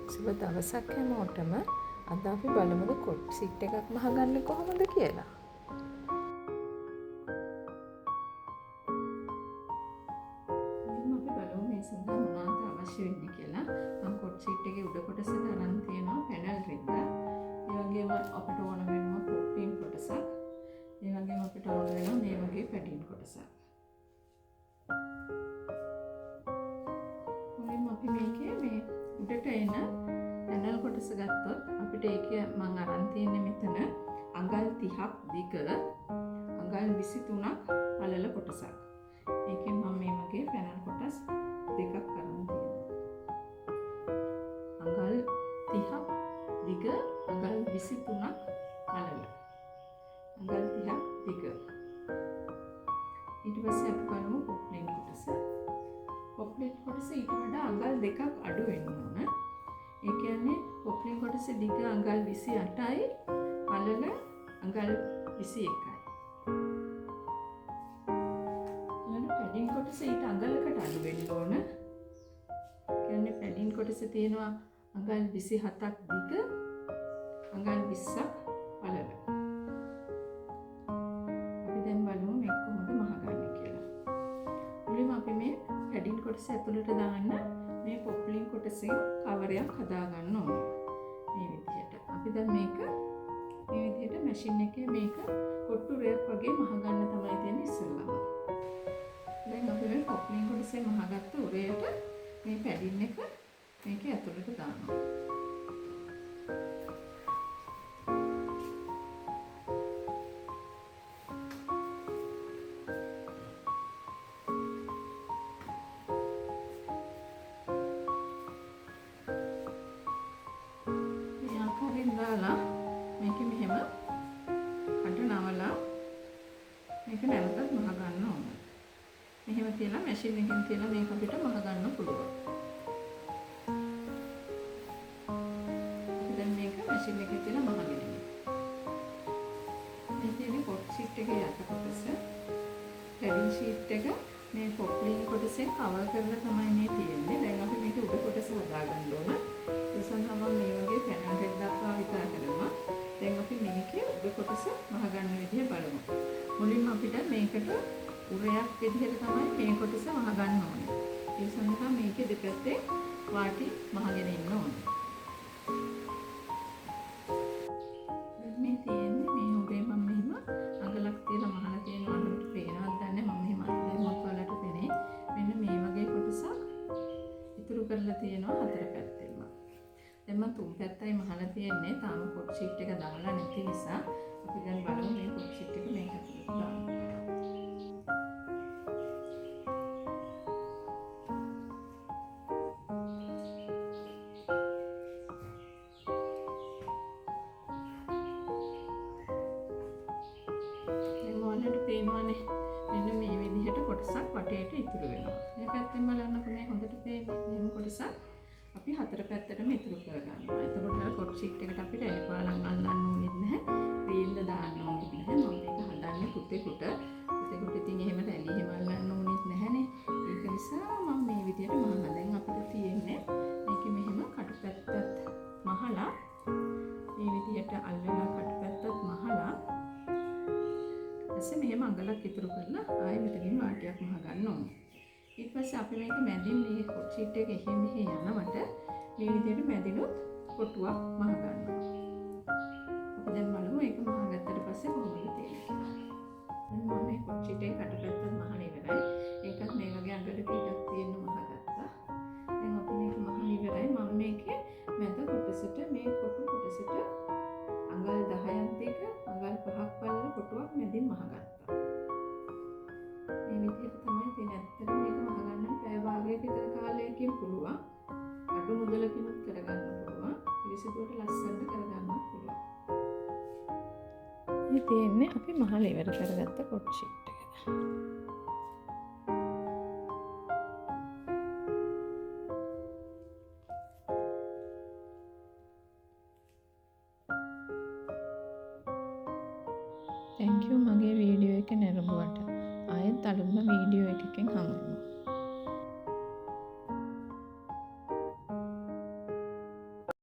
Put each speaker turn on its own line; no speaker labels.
සුබ දවසක් හැමෝටම. අද අපි බලමුද කොට් සීට් එකක් මහගන්නේ කොහොමද කියලා. ඉතින් අපි බලමු මේ සඳහා මොනවද අවශ්‍ය වෙන්නේ කියලා. මම කොට් සීට් එකේ උඩ කොටසට අරන් තියෙනවා පැනල් රිද්ද. ඒ වගේම අපිට ඕන වෙනවා පොප්පින් කොටසක්. ඒ වගේම අපිට ඕන වෙනවා මේ වගේ පැඩින් කොටසක්. අපි මේකේ මේ උඩට එන පැනල් කොටස ගත්තොත් අපිට ඒකේ මම අරන් තියෙන්නේ මෙතන අඟල් 30ක් දිග අඟල් 23ක් පළල කොටසක්. ඒකෙන් මම මේ වගේ පැනල් කොටස් දෙකක් අරන් තියෙනවා. අඟල් 30ක් දිග අඟල් 23ක් පළල. අඟල් 30ක් දිග. ඊට පස්සේ අපි බලමු පොප්ලින් කොටස. පොප්ලින් කොටස ඊට වඩා අඟල් දෙකක් අඩු වෙන්න ඕන. ඒ කියන්නේ පොප්ලින් කොටස දිග අඟල් 28යි පළල අඟල් 21යි. ඊළඟ පැඩින් කොටස ඊට අඟලකට අඩු වෙන්න ඕන. ඒ කියන්නේ පැඩින් කොටස තියෙනවා අඟල් 27ක් දිග අඟල් 20ක් පළල. අපි දැන් බලමු මේක කොහොමද මහගන්නේ කියලා. මුලින්ම අපි මේ පැඩින් කොටස ඇතුළට දාන්න මේ පොප්ලින් කොටසෙන් කවරයක් හදා ගන්න ඕනේ. මේ විදිහට. අපි දැන් මේක මේ විදිහට මැෂින් එකේ මේක කොට්ටු රයක් වගේ මහ ගන්න තමයි තියෙන්නේ ඉස්සෙල්ලාම. දැන් අපි මේ පොප්ලින් කොටසෙන් මහගත්ත උරයට මේ පැඩින් එක මේකේ ඇතුළට දානවා. මේක මෙහෙම අට නවලා මේක නැවතත් මහ ගන්න ඕන. මෙහෙම තියලා මැෂින් එකෙන් තියලා මේක අපිට මහ ගන්න පුළුවන්. දැන් මේක මැෂින් එකේ තියලා මහගෙන ඉන්නේ. මේ තියෙන්නේ කොට් සීට් එකේ යට කොටස. පැඩින් ෂීට් එක මේ පොප්ලින් කොටසෙන් කවර් කරලා තමයි මේ තියෙන්නේ. දැන් අපි මේක උඩ කොටස හදා ගන්න ඕන. ඒ සඳහා මම මේ වගේ පැනල් හෙඩ්ඩක් භාවිතා කරනවා. දැන් අපි මේකේ උඩ කොටස මහ ගන්න විදිය බලමු. මුලින්ම අපිට මේකට උරයක් විදිහට තමයි මේ කොටස මහ ගන්න ඕනේ. ඒ සඳහා මේකේ දෙපැත්තේ වාටි මහගෙන ඉන්න ඕනේ. මේ තියෙන්නේ මේ උරේ මම මෙහෙම අඟලක් තියලා මහලා තියෙනවා අඳුරට පේනවද දන්නේ මම මෙහෙම අතලමක් වලට පෙනේ. මෙන්න මේ වගේ කොටසක් ඉතුරු කරලා තියෙනවා හතර පැත්තෙම. දැන් මම තුන් පැත්තයි මහලා තියෙන්නේ. තාම කොට් ෂීට් එක දාලා නැති නිසා අපි දැන් බලමු මේ කොට් ෂීට් එක මේක ඇතුළට දාන්න. දැන් ඔයාලට පේනවනේ මෙන්න මේ විදිහට කොටසක් වටේට ඉතුරු වෙනවා. මේ පැත්තෙන් බලන්නකෝ මේ හොඳට පේන්නේ. මෙහෙම කොටසක් අපි හතර පැත්තටම ඉතුරු කරගන්නවා. එතකොට කොට් ෂීට් එකට අපිට එළිපාලම් අල්ලන්න ඕනෙත් නැහැ. රීල්ල දාන්න ඕනෙත් නැහැ. මම මේක හදන්නේ පුතේකට. පුතේකට ඉතින් එහෙම රැලි එහෙම අල්ලන්න ඕනෙත් නැහැනේ. ඒක නිසා මම මේ විදිහට මහලා දැන් අපිට තියෙන්නේ මේකේ මෙහෙම කටුපැත්තත් මහලා මේ විදිහට අල්ලලා කටුපැත්තත් මහලා ඊපස්සේ මෙහෙම අඟලක් ඉතුරු කරලා ආයෙ මෙතනින් වාටියක් මහ ගන්න ඕනේ. ඊට පස්සේ අපි මේක මැදින් මේ කොට් ෂීට් එක එහෙ මෙහෙ යනවට මේ විදිහට මැදිනුත් කොටුවක් මහ ගන්නවා. අපි දැන් බලමු ඒක මහ ගත්තට පස්සේ කොහොමද තියෙන්නේ කියලා. දැන් මම මේ කොට් ෂීට් එකේ කටපැත්තත් මහලා ඉවරයි. ඒකත් මේ වගේ අඟල පිටක් තියෙන මහ ගත්තා. දැන් අපි මේක මහලා ඉවරයි. මම මේකේ මැද කොටසට මේ කොටු කොටසට අඟල් 10ක් දෙක අඟල් 5ක් පළල කොටුවක් මැදින් මහ ගත්තා. මේ විදිහට තමයි තියෙන්නේ. ඇත්තටම මේක මහ ගන්න පැය භාගයක විතර කාලයකින් පුළුවන්. අඩු මුදලකිනුත් කරගන්න පුළුවන්. පිරිසිදුවට ලස්සනට කරගන්න පුළුවන්. මේ තියෙන්නේ අපි මහලා ඉවර කරගත්ත කොට් ෂීට් එක. Thank you මගේ වීඩියෝ එක නැරඹුවට. ආයෙත් අලුත්ම වීඩියෝ එකකින් හමු වෙමු.